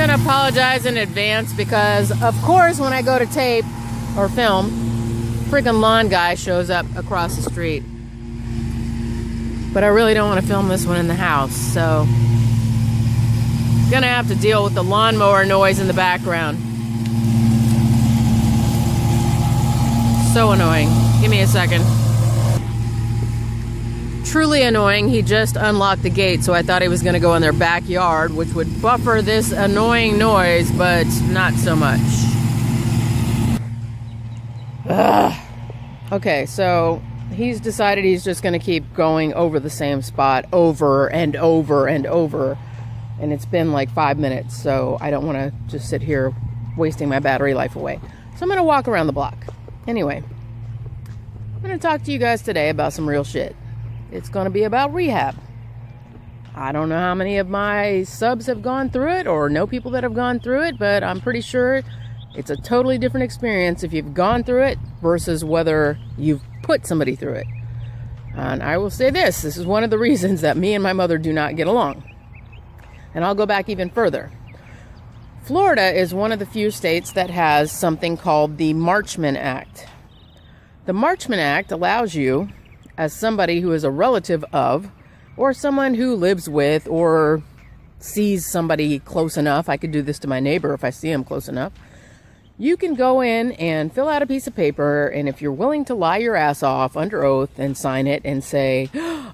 gonna apologize in advance because, of course, when I go to tape or film, freaking lawn guy shows up across the street. But I really don't want to film this one in the house, so gonna have to deal with the lawnmower noise in the background. So annoying. Give me a second. Truly annoying. He just unlocked the gate, so I thought he was going to go in their backyard, which would buffer this annoying noise, but not so much. Ugh. Okay, so he's decided he's just going to keep going over the same spot over and over and over, and it's been like 5 minutes, so I don't want to just sit here wasting my battery life away. So I'm going to walk around the block. Anyway, I'm going to talk to you guys today about some real shit. It's going to be about rehab. I don't know how many of my subs have gone through it or know people that have gone through it, but I'm pretty sure it's a totally different experience if you've gone through it versus whether you've put somebody through it. And I will say this is one of the reasons that me and my mother do not get along. And I'll go back even further. Florida is one of the few states that has something called the Marchman Act. The Marchman Act allows you, as somebody who is a relative of, or someone who lives with, or sees somebody close enough, I could do this to my neighbor if I see him close enough, you can go in and fill out a piece of paper, and if you're willing to lie your ass off under oath and sign it and say,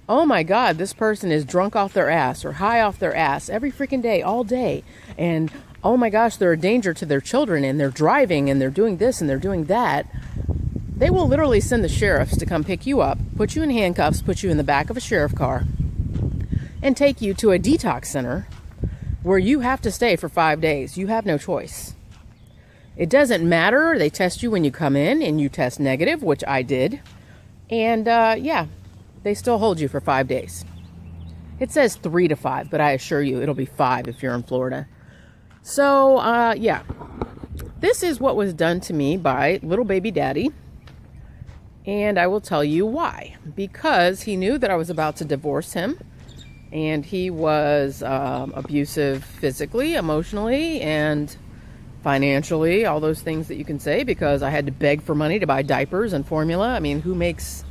oh my God, this person is drunk off their ass or high off their ass every freaking day, all day, and oh my gosh, they're a danger to their children, and they're driving, and they're doing this, and they're doing that, they will literally send the sheriffs to come pick you up, put you in handcuffs, put you in the back of a sheriff car, and take you to a detox center where you have to stay for 5 days. You have no choice. It doesn't matter. They test you when you come in, and you test negative, which I did. And yeah, they still hold you for 5 days. It says 3 to 5, but I assure you it'll be 5 if you're in Florida. So, yeah. This is what was done to me by little baby daddy. And I will tell you why. Because he knew that I was about to divorce him. And he was abusive physically, emotionally, and financially. All those things that you can say. Because I had to beg for money to buy diapers and formula. I mean, who makes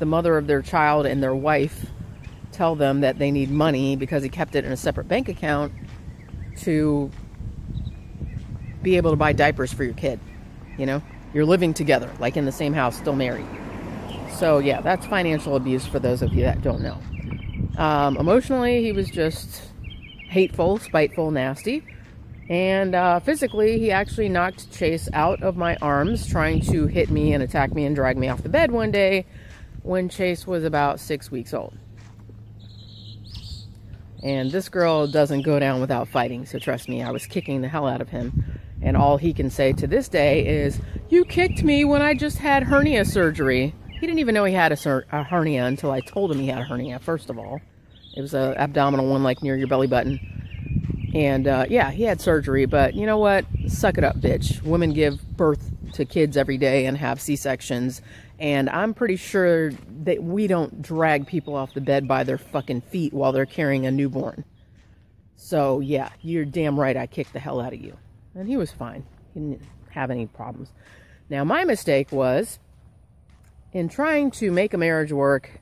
the mother of their child and their wife tell them that they need money because he kept it in a separate bank account to be able to buy diapers for your kid? You know? You're living together, like in the same house, still married. So, yeah, that's financial abuse for those of you that don't know. Emotionally, he was just hateful, spiteful, nasty. And physically, he actually knocked Chase out of my arms, trying to hit me and attack me and drag me off the bed one day when Chase was about 6 weeks old. And this girl doesn't go down without fighting, so trust me, I was kicking the hell out of him. And all he can say to this day is, you kicked me when I just had hernia surgery. He didn't even know he had a hernia until I told him he had a hernia, first of all. It was an abdominal one, like near your belly button. And yeah, he had surgery, but you know what? Suck it up, bitch. Women give birth to kids every day and have C-sections. And I'm pretty sure that we don't drag people off the bed by their fucking feet while they're carrying a newborn. So yeah, you're damn right I kicked the hell out of you. And he was fine. He didn't have any problems. Now, my mistake was, in trying to make a marriage work,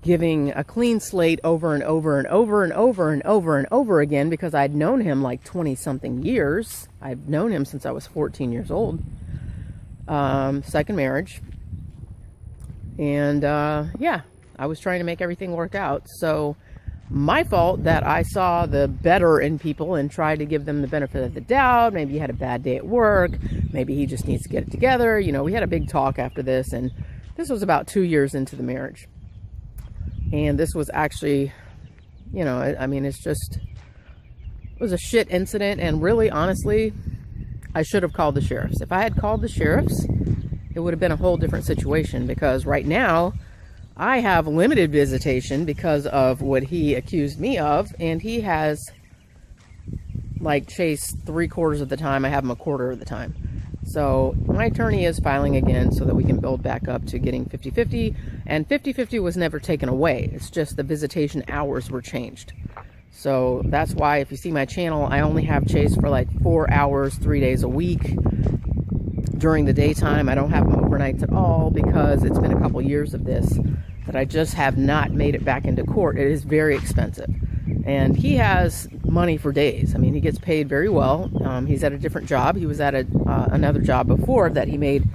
giving a clean slate over and over and over and over and over and over again, because I'd known him like 20-something years. I've known him since I was 14 years old. Second marriage. And, yeah, I was trying to make everything work out. So, my fault that I saw the better in people and tried to give them the benefit of the doubt. Maybe he had a bad day at work. Maybe he just needs to get it together. You know, we had a big talk after this, and this was about 2 years into the marriage. And this was actually, you know, I mean, it was a shit incident. And really, honestly, I should have called the sheriffs. If I had called the sheriffs, it would have been a whole different situation, because right now I have limited visitation because of what he accused me of, and he has, like, Chase 3/4 of the time. I have him 1/4 of the time. So my attorney is filing again so that we can build back up to getting 50-50, and 50-50 was never taken away. It's just the visitation hours were changed. So that's why if you see my channel, I only have Chase for like 4 hours, 3 days a week. During the daytime, I don't have him overnights at all, because it's been a couple years of this that I just have not made it back into court. It is very expensive. And he has money for days. I mean, he gets paid very well. He's at a different job. He was at another job before that he made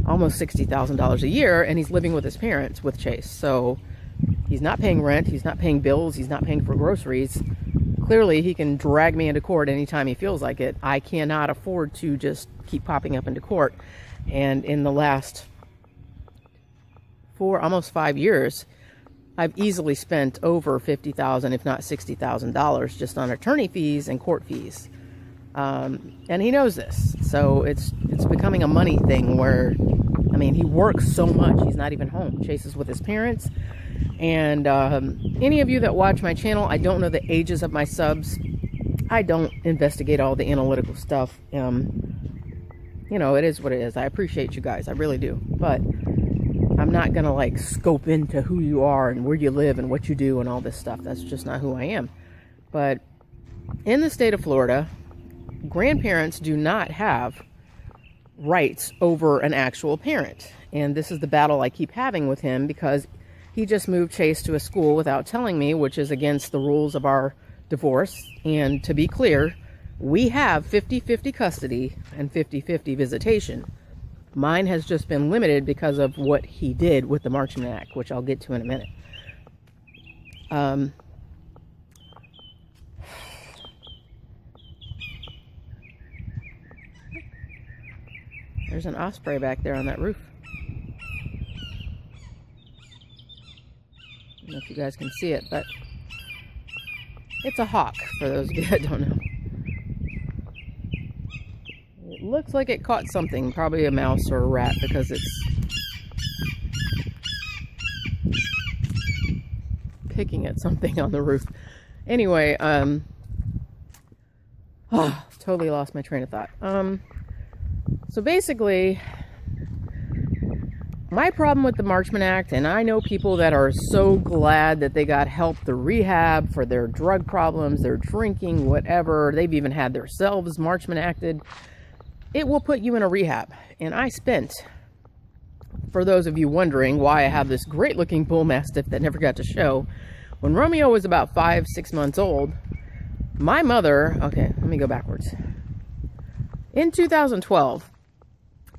almost $60,000 a year, and he's living with his parents with Chase. So he's not paying rent, he's not paying bills, he's not paying for groceries. Clearly, he can drag me into court anytime he feels like it. I cannot afford to just keep popping up into court. And in the last almost 5 years, I've easily spent over $50,000, if not $60,000, just on attorney fees and court fees. And he knows this. So it's becoming a money thing where, I mean, he works so much, he's not even home. Chase is with his parents. And any of you that watch my channel, I don't know the ages of my subs. I don't investigate all the analytical stuff. You know, it is what it is. I appreciate you guys, I really do. But I'm not gonna like scope into who you are and where you live and what you do and all this stuff. That's just not who I am. But in the state of Florida, grandparents do not have rights over an actual parent. And this is the battle I keep having with him, because he just moved Chase to a school without telling me, which is against the rules of our divorce. And to be clear, we have 50-50 custody and 50-50 visitation. Mine has just been limited because of what he did with the Marchman Act, which I'll get to in a minute. There's an osprey back there on that roof. I don't know if you guys can see it, but it's a hawk, for those of you that don't know. It looks like it caught something, probably a mouse or a rat, because it's picking at something on the roof. Anyway, totally lost my train of thought. So basically, my problem with the Marchman Act, and I know people that are so glad that they got help through rehab for their drug problems, their drinking, whatever. They've even had themselves Marchman Acted. It will put you in a rehab. And I spent, for those of you wondering why I have this great looking bull mastiff that never got to show, when Romeo was about 5-6 months old, my mother, okay, let me go backwards. In 2012,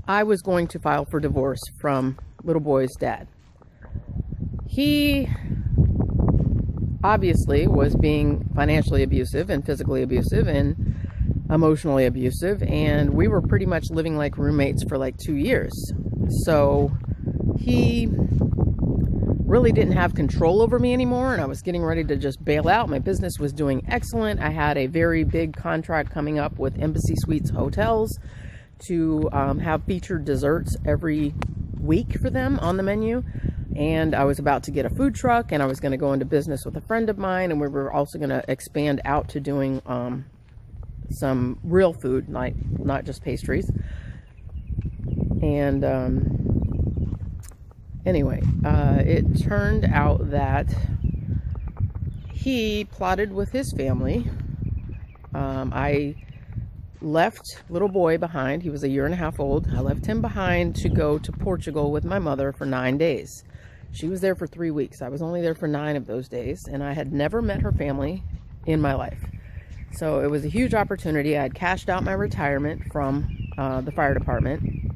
I was going to file for divorce from little boy's dad. He obviously was being financially abusive and physically abusive and emotionally abusive, and we were pretty much living like roommates for like 2 years. So he really didn't have control over me anymore, and I was getting ready to just bail out. My business was doing excellent. I had a very big contract coming up with Embassy Suites Hotels to have featured desserts every week for them on the menu. And I was about to get a food truck, and I was going to go into business with a friend of mine, and we were also going to expand out to doing some real food, like not just pastries. And anyway, it turned out that he plotted with his family. I left little boy behind. He was 1.5 years old. I left him behind to go to Portugal with my mother for 9 days. She was there for 3 weeks. I was only there for 9 of those days, and I had never met her family in my life. So it was a huge opportunity. I had cashed out my retirement from the fire department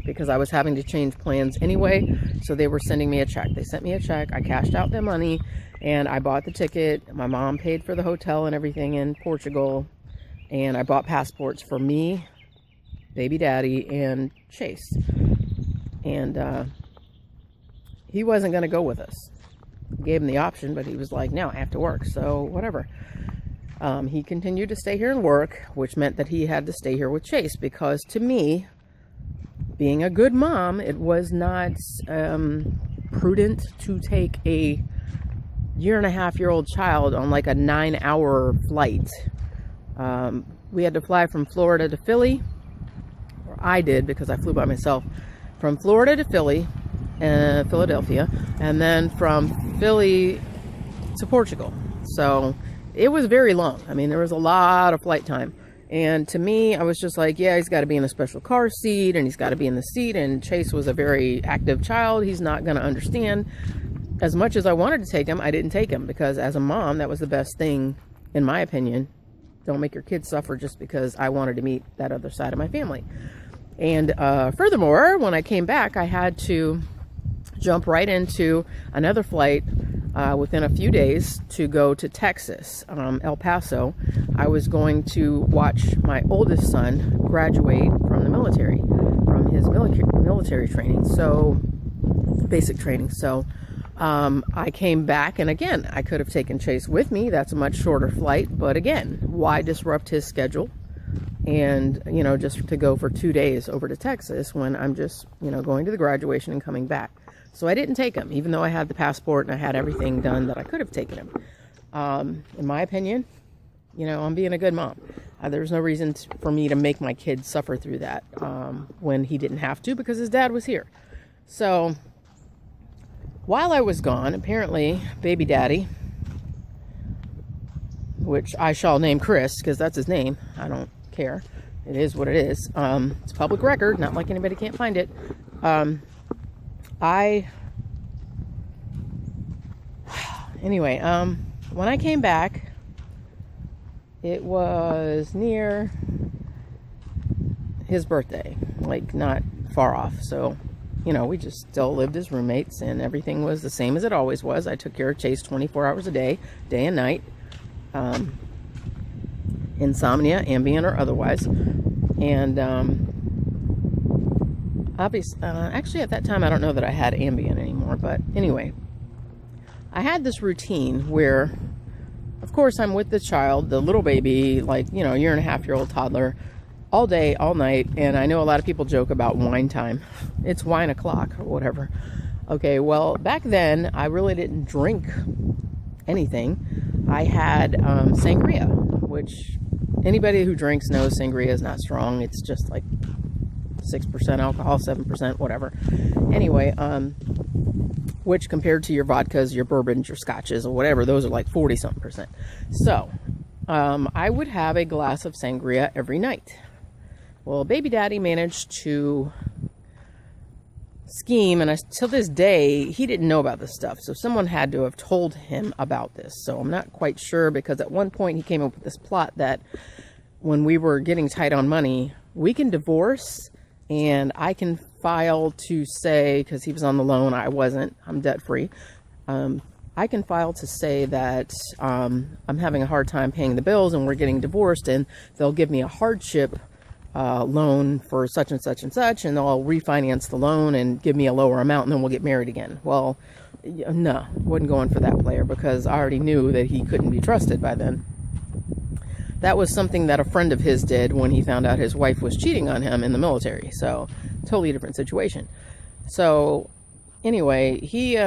because I was having to change plans anyway. So they were sending me a check. They sent me a check. I cashed out the money, and I bought the ticket. My mom paid for the hotel and everything in Portugal. And I bought passports for me, baby daddy, and Chase. And he wasn't going to go with us. Gave him the option, but he was like, no, I have to work, so whatever. He continued to stay here and work, which meant that he had to stay here with Chase, because to me, being a good mom, it was not prudent to take a 1.5-year-old child on like a 9-hour flight. We had to fly from Florida to Philly, or I did because I flew by myself, from Florida to Philly, Philadelphia, and then from Philly to Portugal. So it was very long. I mean, there was a lot of flight time. And to me, I was just like, yeah, he's got to be in a special car seat and he's got to be in the seat. And Chase was a very active child. He's not going to understand. As much as I wanted to take him, I didn't take him because as a mom, that was the best thing, in my opinion. Don't make your kids suffer just because I wanted to meet that other side of my family. And furthermore, when I came back, I had to jump right into another flight within a few days to go to Texas, El Paso. I was going to watch my oldest son graduate from the military, from his military training, so basic training. So I came back, and again, I could have taken Chase with me. That's a much shorter flight, but again, why disrupt his schedule? And, you know, just to go for 2 days over to Texas when I'm just, you know, going to the graduation and coming back. So I didn't take him, even though I had the passport and I had everything done that I could have taken him. In my opinion, you know, I'm being a good mom. There's no reason for me to make my kids suffer through that when he didn't have to because his dad was here. So while I was gone, apparently baby daddy, which I shall name Chris because that's his name. I don't care. It is what it is. It's public record, not like anybody can't find it. Anyway, when I came back, it was near his birthday, like not far off. So, you know, we just still lived as roommates and everything was the same as it always was. I took care of Chase 24 hours a day, day and night. Insomnia, Ambien or otherwise. And obviously, actually at that time I don't know that I had Ambien anymore, but anyway, I had this routine where, of course, I'm with the child, the little baby, like, you know, 1.5-year-old toddler, all day, all night. And I know a lot of people joke about wine time. It's wine o'clock or whatever. Okay, well, back then I really didn't drink anything. I had sangria, which anybody who drinks knows sangria is not strong. It's just like 6% alcohol, 7%, whatever. Anyway, which compared to your vodkas, your bourbons, your scotches, or whatever, those are like 40-something%. So, I would have a glass of sangria every night. Well, baby daddy managed to scheme, and till this day, he didn't know about this stuff. So someone had to have told him about this. So I'm not quite sure, because at one point he came up with this plot that when we were getting tight on money, we can divorce and I can file to say, because he was on the loan, I wasn't, I'm debt free. I can file to say that I'm having a hard time paying the bills and we're getting divorced, and they'll give me a hardship loan for such and such and such, and they'll refinance the loan and give me a lower amount, and then we'll get married again. Well, no, wasn't going for that player, because I already knew that he couldn't be trusted by then. That was something that a friend of his did when he found out his wife was cheating on him in the military. So, totally different situation. So, anyway, he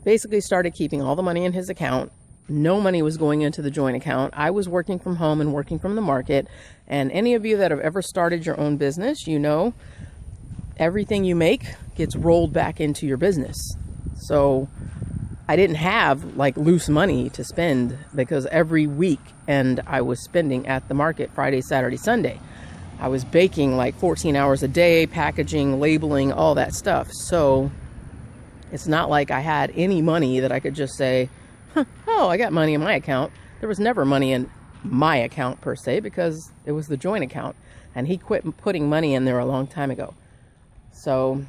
basically started keeping all the money in his account. No money was going into the joint account. I was working from home and working from the market. And any of you that have ever started your own business, you know, everything you make gets rolled back into your business. So I didn't have like loose money to spend, because every week and I was spending at the market Friday, Saturday, Sunday. I was baking like 14 hours a day, packaging, labeling, all that stuff. So it's not like I had any money that I could just say, oh, I got money in my account. There was never money in my account per se, because it was the joint account, and he quit putting money in there a long time ago. So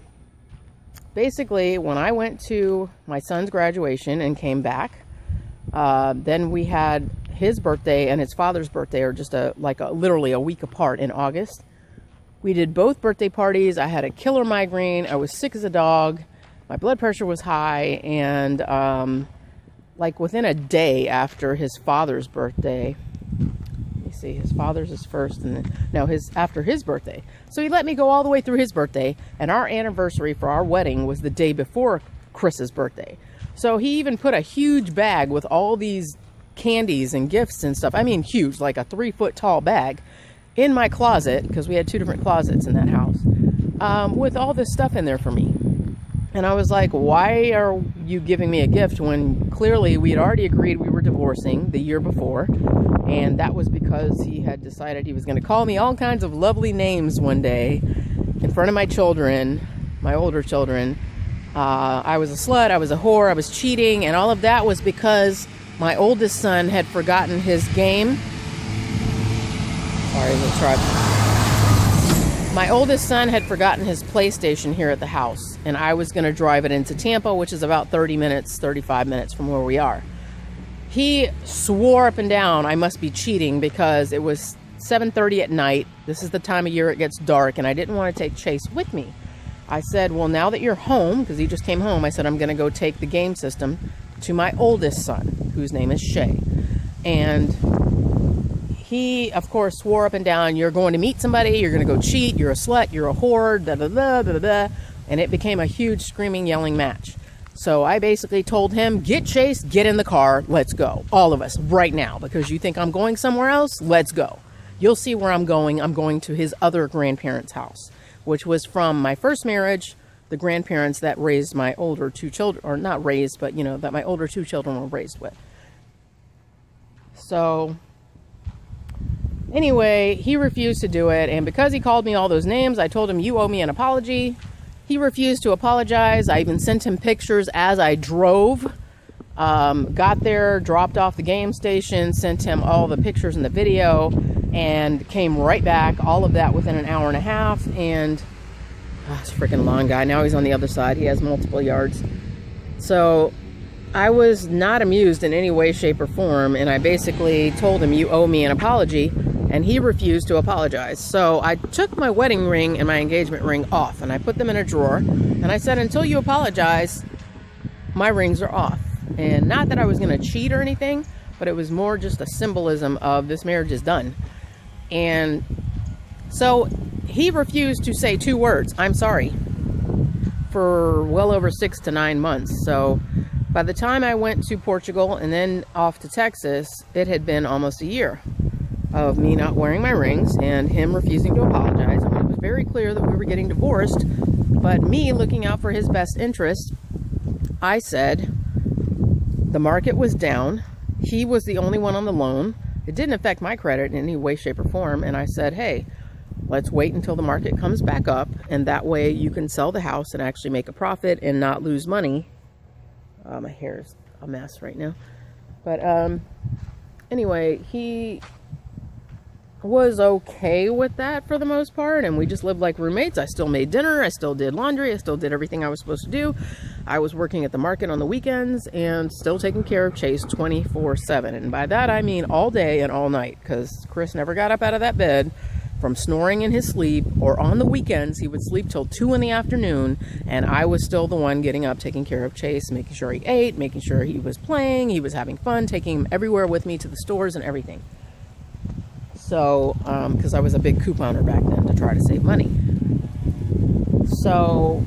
basically, when I went to my son's graduation and came back, then we had his birthday and his father's birthday are just literally a week apart in August. We did both birthday parties. I had a killer migraine. I was sick as a dog. My blood pressure was high, and like within a day after his father's birthday, let me see, his father's is first, and then, no, after his birthday. So he let me go all the way through his birthday, and our anniversary for our wedding was the day before Chris's birthday. So he even put a huge bag with all these candies and gifts and stuff. I mean huge, like a 3-foot tall bag, in my closet, because we had 2 different closets in that house, with all this stuff in there for me. And I was like, why are you giving me a gift when clearly we had already agreed we were divorcing the year before? And that was because he had decided he was going to call me all kinds of lovely names one day in front of my children, my older children. I was a slut, I was a whore, I was cheating, and all of that was because my oldest son had forgotten his game. Sorry, the truck. My oldest son had forgotten his PlayStation here at the house, and I was going to drive it into Tampa, which is about 35 minutes from where we are. He swore up and down I must be cheating because it was 7:30 at night. This is the time of year it gets dark, and I didn't want to take Chase with me. I said, well, now that you're home, because he just came home, I said, I'm going to go take the game system to my oldest son, whose name is Shay. And he, of course, swore up and down, you're going to meet somebody, you're going to go cheat, you're a slut, you're a whore, da da da da da. And it became a huge screaming, yelling match. So I basically told him, get Chase, get in the car, let's go. All of us, right now, because you think I'm going somewhere else, let's go. You'll see where I'm going. I'm going to his other grandparents' house, which was from my first marriage, the grandparents that raised my older two children, or not raised, but, you know, that my older two children were raised with. So anyway, he refused to do it, and because he called me all those names, I told him, you owe me an apology. He refused to apologize. I even sent him pictures as I drove. Got there, dropped off the game station, sent him all the pictures and the video, and came right back. All of that within an hour and a half, and it's a freaking long guy. Now he's on the other side. He has multiple yards. So I was not amused in any way, shape, or form, and I basically told him, you owe me an apology, and he refused to apologize. So I took my wedding ring and my engagement ring off, and I put them in a drawer, and I said, until you apologize, my rings are off. And not that I was going to cheat or anything, but it was more just a symbolism of this marriage is done. And so he refused to say 2 words, I'm sorry, for well over 6 to 9 months. So by the time I went to Portugal and then off to Texas, it had been almost a year of me not wearing my rings and him refusing to apologize. And it was very clear that we were getting divorced, but me looking out for his best interest, I said the market was down. He was the only one on the loan. It didn't affect my credit in any way, shape, or form. And I said, hey, let's wait until the market comes back up, and that way you can sell the house and actually make a profit and not lose money. My hair is a mess right now. But anyway, he was okay with that for the most part, and we just lived like roommates. I still made dinner, I still did laundry, I still did everything I was supposed to do. I was working at the market on the weekends and still taking care of Chase 24/7. And by that I mean all day and all night, because Chris never got up out of that bed from snoring in his sleep, or on the weekends he would sleep till 2 in the afternoon, and I was still the one getting up, taking care of Chase, making sure he ate, making sure he was playing, he was having fun, taking him everywhere with me to the stores and everything. So, because I was a big couponer back then to try to save money. So,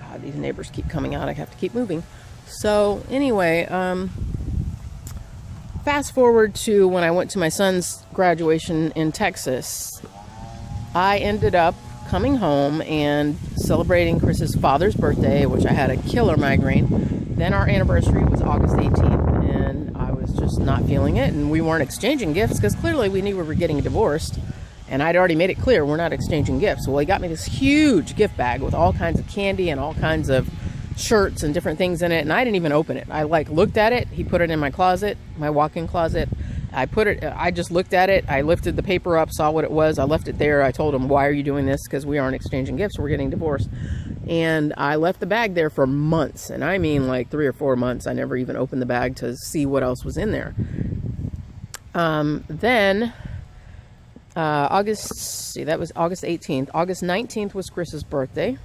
God, these neighbors keep coming out, I have to keep moving. So, anyway, fast forward to when I went to my son's graduation in Texas. I ended up coming home and celebrating Chris's father's birthday, which I had a killer migraine. Then our anniversary was August 18th, and I was just not feeling it, and we weren't exchanging gifts because clearly we knew we were getting divorced, and I'd already made it clear we're not exchanging gifts. Well, he got me this huge gift bag with all kinds of candy and all kinds of shirts and different things in it, and I didn't even open it. I looked at it. He put it in my closet, my walk-in closet. I just looked at it. I lifted the paper up, saw what it was. I left it there. I told him, why are you doing this? Because we aren't exchanging gifts. We're getting divorced. And I left the bag there for months, and I mean like 3 or 4 months. I never even opened the bag to see what else was in there. Then that was August 18th. August 19th was Chris's birthday.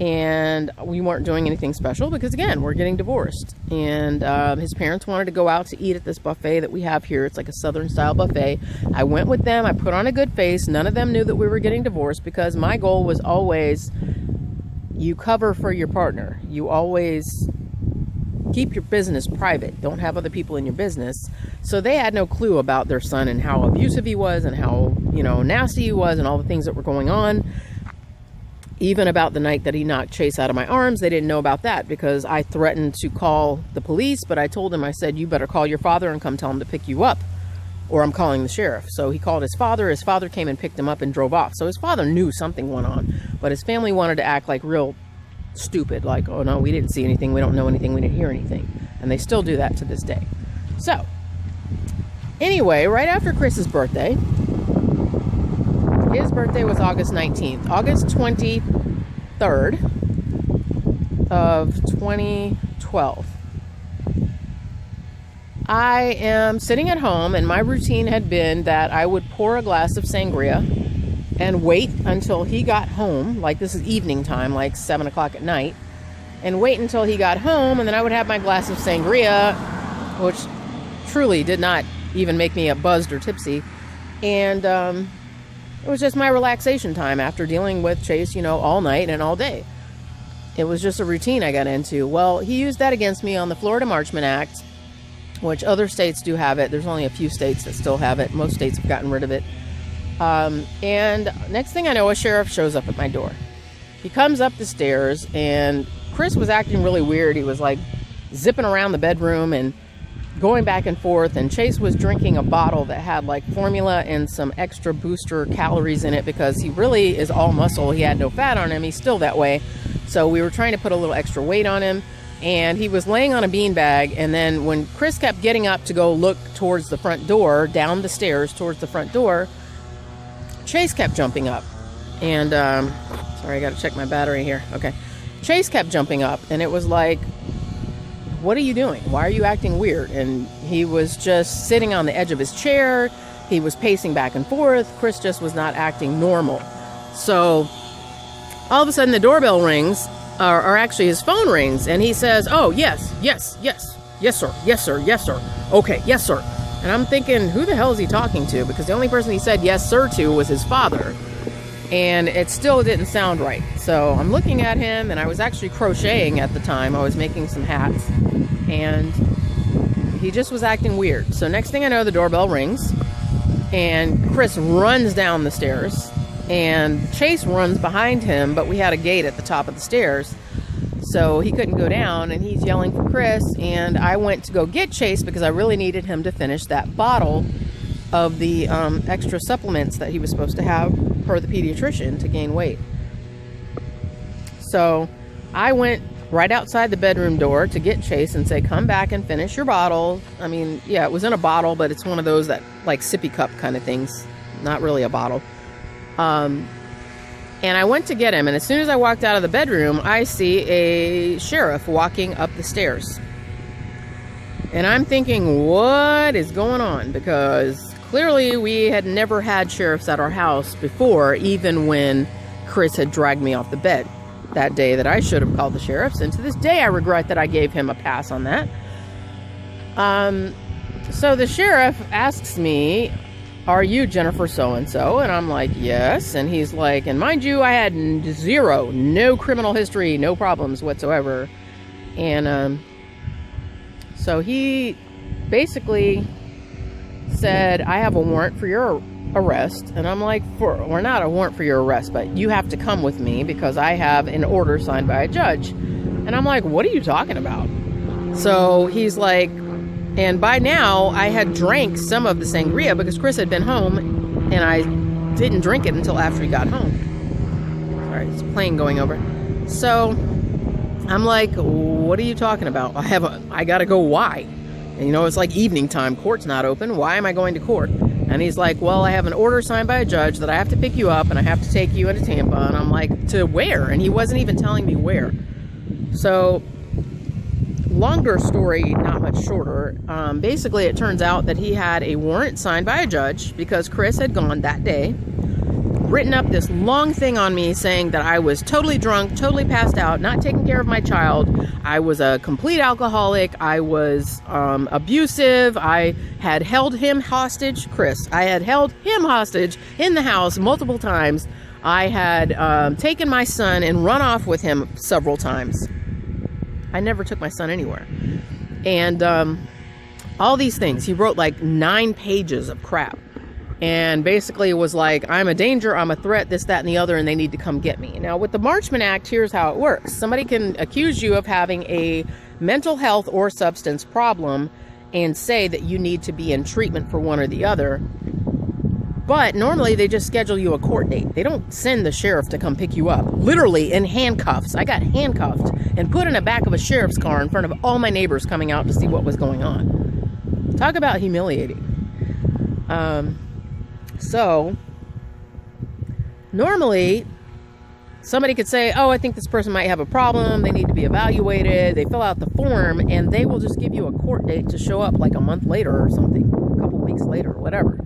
And we weren't doing anything special because, again, we're getting divorced. And his parents wanted to go out to eat at this buffet that we have here. It's like a Southern-style buffet. I went with them. I put on a good face. None of them knew that we were getting divorced because my goal was always, you cover for your partner. You always keep your business private. Don't have other people in your business. So they had no clue about their son and how abusive he was and how, nasty he was and all the things that were going on. Even about the night that he knocked Chase out of my arms, they didn't know about that because I threatened to call the police, but I told him, I said, you better call your father and come tell him to pick you up, or I'm calling the sheriff. So he called his father. His father came and picked him up and drove off. So his father knew something went on, but his family wanted to act like real stupid, like, oh no, we didn't see anything, we don't know anything, we didn't hear anything. And they still do that to this day. So anyway, right after Chris's birthday, his birthday was August 19th. August 23rd of 2012. I am sitting at home, and my routine had been that I would pour a glass of sangria and wait until he got home. Like, this is evening time, like 7 o'clock at night. And wait until he got home, and then I would have my glass of sangria, which truly did not even make me buzzed or tipsy. And it was just my relaxation time after dealing with Chase, you know, all night and all day. It was just a routine I got into. Well, he used that against me on the Florida Marchman Act, which other states do have it. There's only a few states that still have it. Most states have gotten rid of it. And next thing I know, a sheriff shows up at my door. He comes up the stairs, and Chris was acting really weird. He was like zipping around the bedroom and going back and forth, and Chase was drinking a bottle that had like formula and some extra booster calories in it because he really is all muscle. He had no fat on him. He's still that way. So we were trying to put a little extra weight on him, and he was laying on a beanbag. And then when Chris kept getting up to go look towards the front door, down the stairs towards the front door, Chase kept jumping up. And sorry, I got to check my battery here. Okay. Chase kept jumping up, and it was like, what are you doing? Why are you acting weird? And he was just sitting on the edge of his chair. He was pacing back and forth. Chris just was not acting normal. So all of a sudden the doorbell rings, or actually his phone rings, and he says, oh, yes, yes, yes, yes, sir, yes, sir, yes, sir. Okay, yes, sir. And I'm thinking, who the hell is he talking to? Because the only person he said yes, sir to was his father. And it still didn't sound right. So I'm looking at him, and I was actually crocheting at the time. I was making some hats, and he just was acting weird. So next thing I know, the doorbell rings, and Chris runs down the stairs, and Chase runs behind him, but we had a gate at the top of the stairs, so he couldn't go down, and he's yelling for Chris. And I went to go get Chase because I really needed him to finish that bottle of the extra supplements that he was supposed to have per the pediatrician to gain weight. So I went right outside the bedroom door to get Chase and say, come back and finish your bottle. I mean, yeah, it was in a bottle, but it's one of those that like sippy cup kind of things, not really a bottle. And I went to get him, and as soon as I walked out of the bedroom, I see a sheriff walking up the stairs. And I'm thinking, what is going on? Because clearly we had never had sheriffs at our house before, even when Chris had dragged me off the bed that day that I should have called the sheriffs. And to this day, I regret that I gave him a pass on that. So the sheriff asks me, are you Jennifer so-and-so? And I'm like, yes. And he's like, and mind you, I had no criminal history, no problems whatsoever. And so he basically said, I have a warrant for your arrest. And I'm like, or not a warrant for your arrest, but you have to come with me because I have an order signed by a judge. And I'm like, what are you talking about? So he's like, and by now I had drank some of the sangria because Chris had been home, and I didn't drink it until after he got home. Sorry, it's a plane going over. So I'm like, what are you talking about? I gotta go. Why? And, you know, it's like evening time. Court's not open. Why am I going to court? And he's like, well, I have an order signed by a judge that I have to pick you up and I have to take you into Tampa. And I'm like, to where? And he wasn't even telling me where. So, longer story, not much shorter. Basically, it turns out that he had a warrant signed by a judge because Chris had gone that day, written up this long thing on me saying that I was totally drunk, totally passed out, not taking care of my child. I was a complete alcoholic. I was abusive. I had held him hostage, Chris. I had held him hostage in the house multiple times. I had taken my son and run off with him several times. I never took my son anywhere. And all these things. He wrote like 9 pages of crap. and basically was like, I'm a danger, I'm a threat, this, that, and the other, and they need to come get me. Now, with the Marchman Act, here's how it works. Somebody can accuse you of having a mental health or substance problem and say that you need to be in treatment for one or the other. But normally they just schedule you a court date. They don't send the sheriff to come pick you up. Literally in handcuffs. I got handcuffed and put in the back of a sheriff's car in front of all my neighbors coming out to see what was going on. Talk about humiliating. So normally somebody could say, oh, I think this person might have a problem. They need to be evaluated. They fill out the form and they will just give you a court date to show up like a month later or something, a couple weeks later, whatever.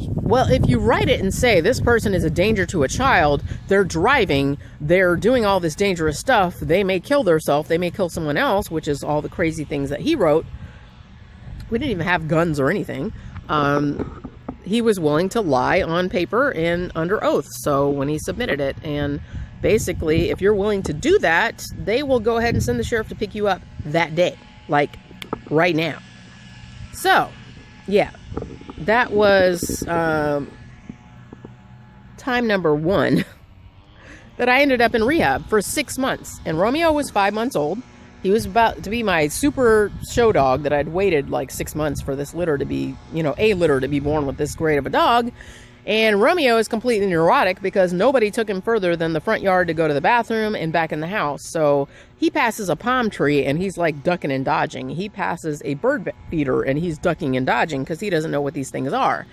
Well, if you write it and say this person is a danger to a child, they're driving, they're doing all this dangerous stuff, they may kill themselves, they may kill someone else, which is all the crazy things that he wrote. We didn't even have guns or anything. He was willing to lie on paper and under oath. So when he submitted it, and basically, if you're willing to do that, they will go ahead and send the sheriff to pick you up that day, like right now. So, yeah. That was time number 1 that I ended up in rehab for 6 months. And Romeo was 5 months old. He was about to be my super show dog that I'd waited like 6 months for this litter to be, a litter to be born with this great of a dog. And Romeo is completely neurotic because nobody took him further than the front yard to go to the bathroom and back in the house. So he passes a palm tree and he's like ducking and dodging. He passes a bird feeder and he's ducking and dodging because he doesn't know what these things are.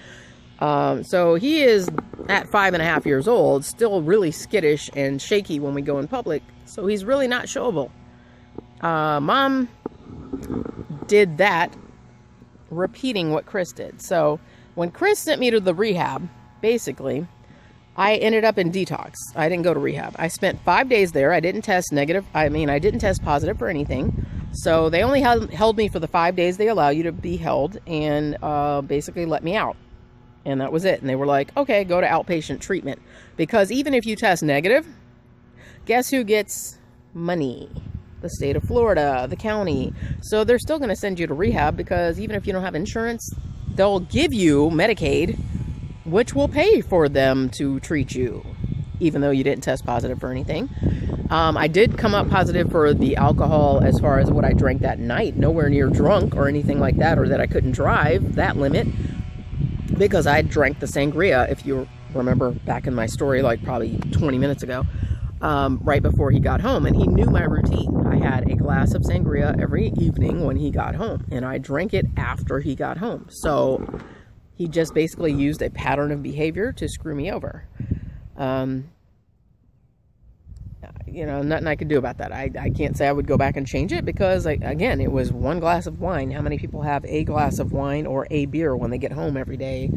So he is at 5.5 years old, still really skittish and shaky when we go in public. So he's really not showable. Mom did that, repeating what Chris did. So when Chris sent me to the rehab, basically, I ended up in detox. I didn't go to rehab. I spent 5 days there. I didn't test negative. I didn't test positive for anything. So they only held me for the 5 days they allow you to be held and basically let me out. And that was it. And they were like, okay, go to outpatient treatment. Because even if you test negative, guess who gets money? The state of Florida, the county. So they're still going to send you to rehab because even if you don't have insurance, they'll give you Medicaid, which will pay for them to treat you, even though you didn't test positive for anything. I did come up positive for the alcohol as far as what I drank that night. Nowhere near drunk or anything like that, or that I couldn't drive that limit, because I drank the sangria, if you remember back in my story, like probably 20 minutes ago, right before he got home. And he knew my routine. I had a glass of sangria every evening when he got home, and I drank it after he got home. So he just basically used a pattern of behavior to screw me over. Nothing I could do about that. I can't say I would go back and change it because, again, it was one glass of wine. How many people have a glass of wine or a beer when they get home every day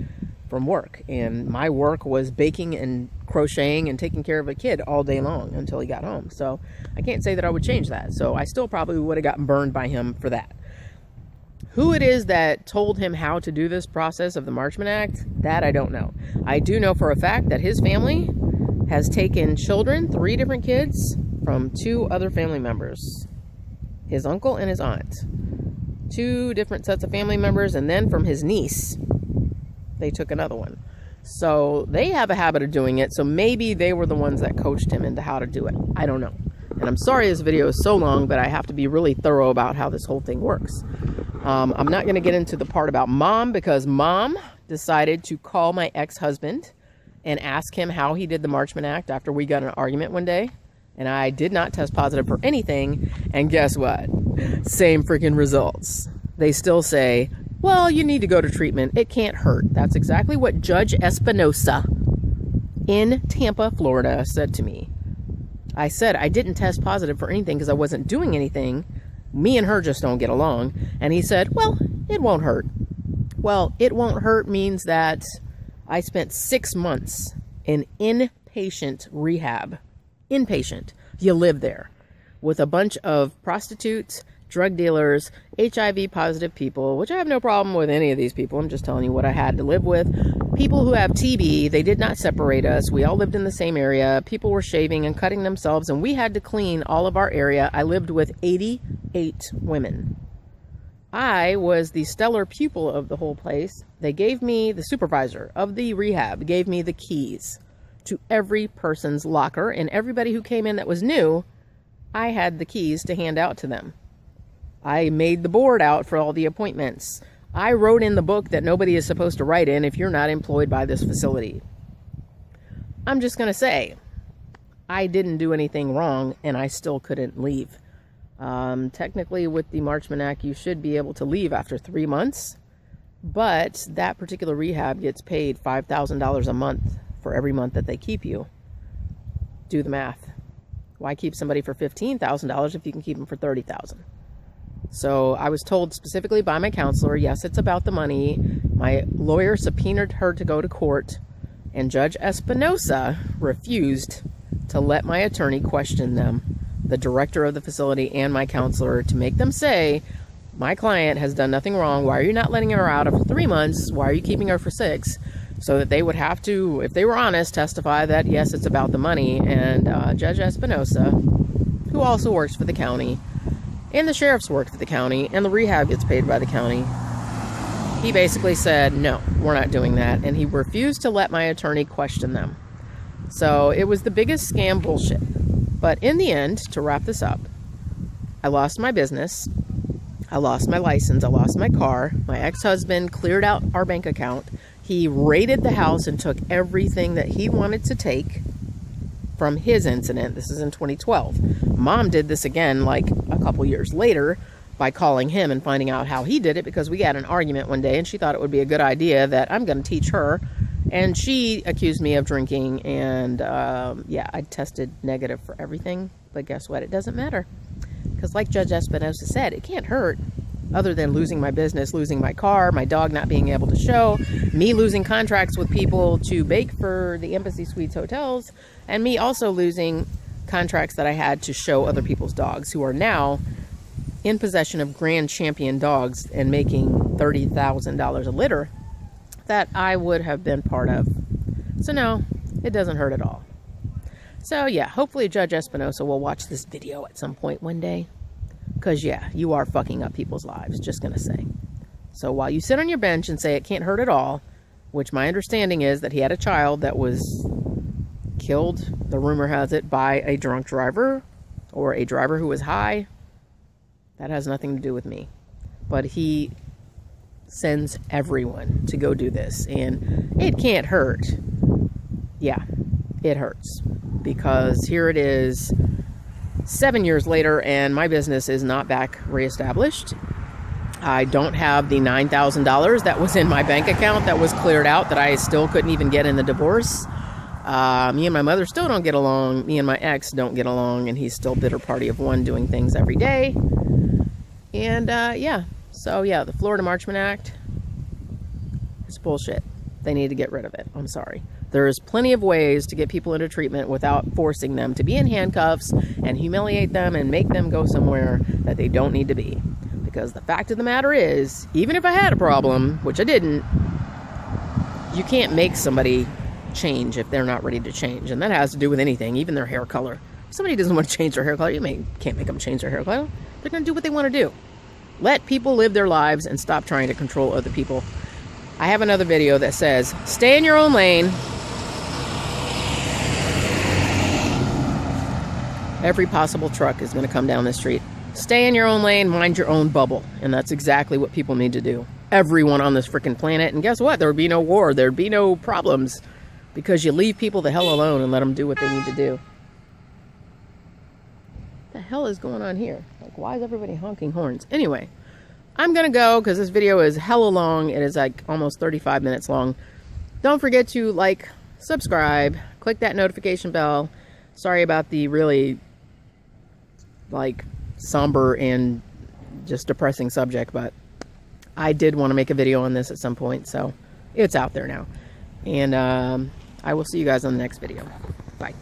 from work? And my work was baking and crocheting and taking care of a kid all day long until he got home. So I can't say that I would change that. So I still probably would have gotten burned by him for that. Who it is that told him how to do this process of the Marchman Act, that I don't know. I do know for a fact that his family has taken children, 3 different kids, from 2 other family members. His uncle and his aunt. 2 different sets of family members, and then from his niece, they took another one. So they have a habit of doing it, so maybe they were the ones that coached him into how to do it. I don't know. And I'm sorry this video is so long, but I have to be really thorough about how this whole thing works. I'm not going to get into the part about Mom, because Mom decided to call my ex-husband and ask him how he did the Marchman Act after we got in an argument one day. And I did not test positive for anything. And guess what? Same freaking results. They still say, well, you need to go to treatment. It can't hurt. That's exactly what Judge Espinosa in Tampa, Florida said to me. I said I didn't test positive for anything because I wasn't doing anything. Me and her just don't get along. And he said, well, it won't hurt. Well, it won't hurt means that I spent 6 months in inpatient rehab. Inpatient. You live there with a bunch of prostitutes, drug dealers, HIV positive people, which I have no problem with any of these people. I'm just telling you what I had to live with. People who have TB, they did not separate us. We all lived in the same area. People were shaving and cutting themselves, and we had to clean all of our area. I lived with 88 women. I was the stellar pupil of the whole place. They gave me, the supervisor of the rehab gave me the keys to every person's locker, and everybody who came in that was new, I had the keys to hand out to them. I made the board out for all the appointments. I wrote in the book that nobody is supposed to write in if you're not employed by this facility. I'm just going to say, I didn't do anything wrong, and I still couldn't leave. Technically, with the Marchman Act, you should be able to leave after 3 months, but that particular rehab gets paid $5,000 a month for every month that they keep you. Do the math. Why keep somebody for $15,000 if you can keep them for $30,000? So I was told specifically by my counselor, yes, it's about the money. My lawyer subpoenaed her to go to court, and Judge Espinosa refused to let my attorney question them, the director of the facility and my counselor, to make them say, my client has done nothing wrong. Why are you not letting her out after 3 months? Why are you keeping her for 6? So that they would have to, if they were honest, testify that, yes, it's about the money. And Judge Espinosa, who also works for the county, and the sheriffs work for the county, and the rehab gets paid by the county, he basically said, no, we're not doing that. And he refused to let my attorney question them. So it was the biggest scam bullshit. But in the end, to wrap this up, I lost my business. I lost my license. I lost my car. My ex-husband cleared out our bank account. He raided the house and took everything that he wanted to take from his incident. This is in 2012. Mom did this again like a couple years later by calling him and finding out how he did it, because we had an argument one day and she thought it would be a good idea that I'm going to teach her. And she accused me of drinking, and yeah, I tested negative for everything. But guess what? It doesn't matter. Because like Judge Espinosa said, it can't hurt, other than losing my business, losing my car, my dog not being able to show, me losing contracts with people to bake for the Embassy Suites hotels, and me also losing contracts that I had to show other people's dogs, who are now in possession of Grand Champion dogs and making $30,000 a litter that I would have been part of. So no, it doesn't hurt at all. So yeah, hopefully Judge Espinosa will watch this video at some point one day. Because yeah, you are fucking up people's lives, just gonna say. So while you sit on your bench and say it can't hurt at all, which my understanding is that he had a child that was killed, the rumor has it, by a drunk driver or a driver who was high, that has nothing to do with me. But he sends everyone to go do this, and it can't hurt. Yeah, it hurts, because here it is 7 years later and my business is not back reestablished. I don't have the $9,000 that was in my bank account that was cleared out, that I still couldn't even get in the divorce. Me and my mother still don't get along. Me and my ex don't get along, and he's still bitter party of one, doing things every day. And yeah, so yeah, the Florida Marchman Act is bullshit. They need to get rid of it. I'm sorry. There's plenty of ways to get people into treatment without forcing them to be in handcuffs and humiliate them and make them go somewhere that they don't need to be. Because the fact of the matter is, even if I had a problem, which I didn't, you can't make somebody change if they're not ready to change. And that has to do with anything, even their hair color. If somebody doesn't want to change their hair color, can't make them change their hair color. They're going to do what they want to do. Let people live their lives and stop trying to control other people. I have another video that says, stay in your own lane. Every possible truck is going to come down the street. Stay in your own lane, mind your own bubble. And that's exactly what people need to do. Everyone on this freaking planet. And guess what? There would be no war. There would be no problems. Because you leave people the hell alone and let them do what they need to do. What the hell is going on here? Like, why is everybody honking horns? Anyway, I'm going to go because this video is hella long. It is like almost 35 minutes long. Don't forget to like, subscribe, click that notification bell. Sorry about the really like somber and just depressing subject, but I did want to make a video on this at some point, so it's out there now. And I will see you guys on the next video. Bye.